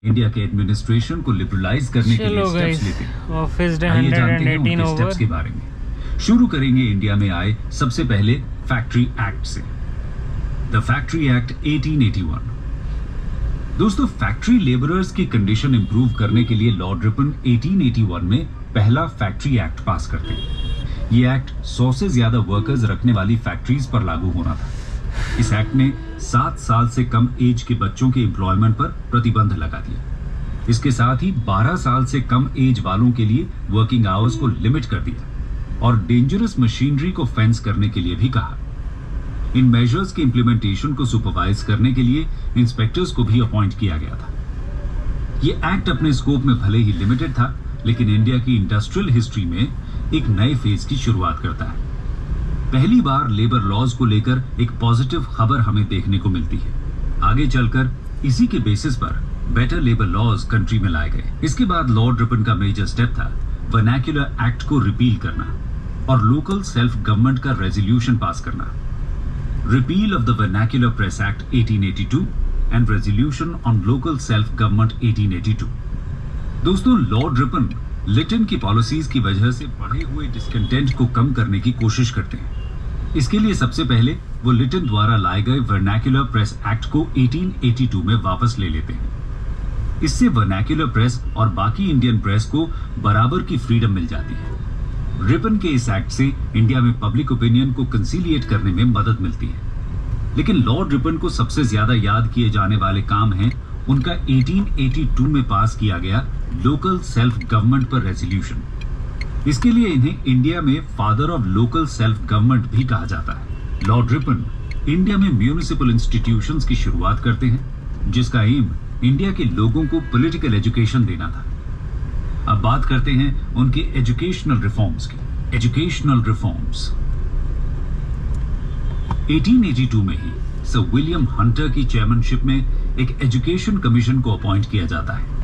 India के administration को liberalise करने के लिए स्टेप्स लेते हैं। ऑफिस डे आइए जानते हैं उनके 118 स्टेप्स के ओवर। बारे में। शुरू करेंगे इंडिया में आए सबसे पहले फैक्ट्री एक्ट से। The factory act 1881। दोस्तों, फैक्ट्री लेबरर्स की कंडीशन इंप्रूव करने के लिए लॉर्ड रिपन 1881 में पहला फैक्ट्री एक्ट पास करते हैं। ये एक्ट 100 से ज्यादा वर्कर्स रखने वाली फैक्ट्रीज पर लागू होना था। इस एक्ट ने 7 साल से कम एज के बच्चों के एम्प्लॉयमेंट पर प्रतिबंध लगा दिया। इसके साथ ही 12 साल से कम एज वालों के लिए वर्किंग आवर्स को लिमिट कर दिया और डेंजरस मशीनरी को फेंस करने के लिए भी कहा। इन मेजर्स के इंप्लीमेंटेशन को सुपरवाइज करने के लिए इंस्पेक्टर्स को भी अपॉइंट किया गया था। ये एक्ट अपने स्कोप में भले ही लिमिटेड था, लेकिन इंडिया की इंडस्ट्रियल हिस्ट्री में एक नए फेज की शुरुआत करता है। पहली बार लेबर लॉज को लेकर एक पॉजिटिव खबर हमें देखने को मिलती है। आगे चलकर इसी के बेसिस पर बेटर लेबर लॉज कंट्री में लाए गए। इसके बाद लॉर्ड रिपन का मेजर स्टेप था वर्नाक्युलर एक्ट को रिपील करना और लोकल सेल्फ गवर्नमेंट का रेजोल्यूशन पास करना। Repeal of the vernacular press act 1882 and resolution on local self government 1882। दोस्तों, लॉर्ड रिपन लिटन की पॉलिसीज की वजह से बढ़े हुए डिस्कंटेंट को कम करने की कोशिश करते हैं। इसके लिए सबसे पहले वो लिटन द्वारा लाए गए वर्नाक्युलर प्रेस एक्ट को 1882 में वापस ले लेते हैं। इससे वर्नाक्युलर प्रेस और बाकी इंडियन प्रेस को बराबर की फ्रीडम मिल जाती है। रिपन के इस एक्ट से इंडिया में पब्लिक ओपिनियन को कंसीलिएट करने में मदद मिलती है। लेकिन लॉर्ड रिपन को सबसे ज्यादा याद किए जाने वाले काम हैं उनका 1882 में पास किया गया लोकल सेल्फ गवर्नमेंट पर रेजोल्यूशन। इसके लिए इन्हें इंडिया में father of local self government भी कहा जाता है। लॉर्ड रिपन इंडिया में म्यूनिसिपल इंस्टीट्यूशंस की शुरुआत करते हैं, जिसका एम इंडिया के लोगों को पॉलिटिकल एजुकेशन देना था। अब बात करते हैं उनके एजुकेशनल रिफॉर्म्स की। एजुकेशनल रिफॉर्म्स 1882 में ही सर विलियम हंटर की चेयरमैनशिप में एक एजुकेशन कमीशन को अपॉइंट किया जाता है।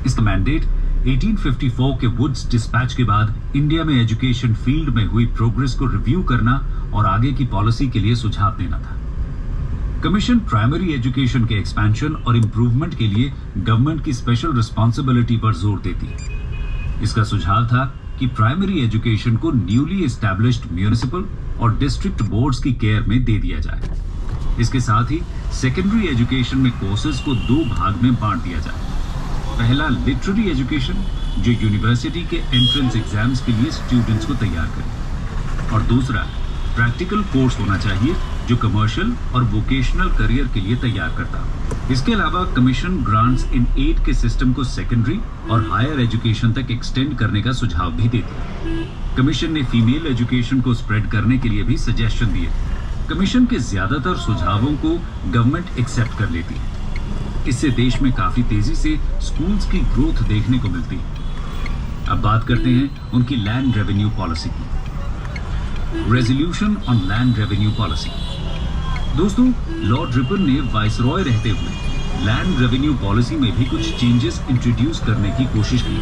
इसका मैंडेट 1854 के वुड्स डिस्पैच के बाद इंडिया में एजुकेशन फील्ड में हुई प्रोग्रेस को रिव्यू करना और आगे की पॉलिसी के लिए सुझाव देना था। कमीशन प्राइमरी एजुकेशन के एक्सपेंशन और इंप्रूवमेंट के लिए गवर्नमेंट की स्पेशल रिस्पॉन्सिबिलिटी पर जोर देती है। इसका सुझाव था कि प्राइमरी एजुकेशन को न्यूली एस्टैब्लिश्ड म्यूनिसिपल और डिस्ट्रिक्ट बोर्ड्स की केयर में दे दिया जाए। इसके साथ ही सेकेंडरी एजुकेशन में कोर्सेज को 2 भाग में बांट दिया जाए। पहला लिटरेरी एजुकेशन, जो यूनिवर्सिटी के एंट्रेंस एग्जाम्स के लिए स्टूडेंट्स को तैयार करे, और दूसरा प्रैक्टिकल कोर्स होना चाहिए जो कमर्शियल और वोकेशनल करियर के लिए तैयार करता। इसके अलावा कमीशन ग्रांट्स इन एड के सिस्टम को सेकेंडरी और हायर एजुकेशन तक एक्सटेंड करने का सुझाव भी देती। कमीशन ने फीमेल एजुकेशन को स्प्रेड करने के लिए भी सजेशन दिए। कमीशन के ज्यादातर सुझावों को गवर्नमेंट एक्सेप्ट कर लेती है। इससे देश में काफी तेजी से स्कूल्स की ग्रोथ देखने को मिलती है। अब बात करते हैं उनकी लैंड रेवेन्यू पॉलिसी की। Resolution on land revenue policy. दोस्तों, लॉर्ड रिपन ने वाइसरॉय रहते हुए लैंड रेवेन्यू पॉलिसी में भी कुछ चेंजेस इंट्रोड्यूस करने की कोशिश की।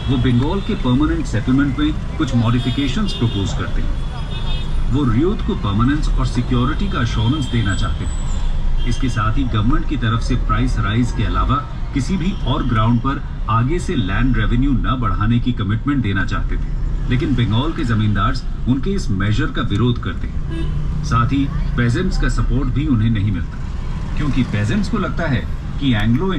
वो बंगाल के परमानेंट सेटलमेंट में कुछ मॉडिफिकेशंस प्रपोज करते हैं। वो रियोत को परमानेंस और सिक्योरिटी का अश्योरेंस देना चाहते थे। इसके साथ ही गवर्नमेंट की तरफ से प्राइस राइज के अलावा किसी भी और ग्राउंड पर आगे से लैंड रेवेन्यू न बढ़ाने की कमिटमेंट देना चाहते थे। लेकिन बंगाल के जमींदार उनके इस मेजर का विरोध करते हैं। साथ ही पेजेंट्स का सपोर्ट भी उन्हें नहीं मिलता, क्योंकि पेजेंट्स को लगता है कि एंग्लो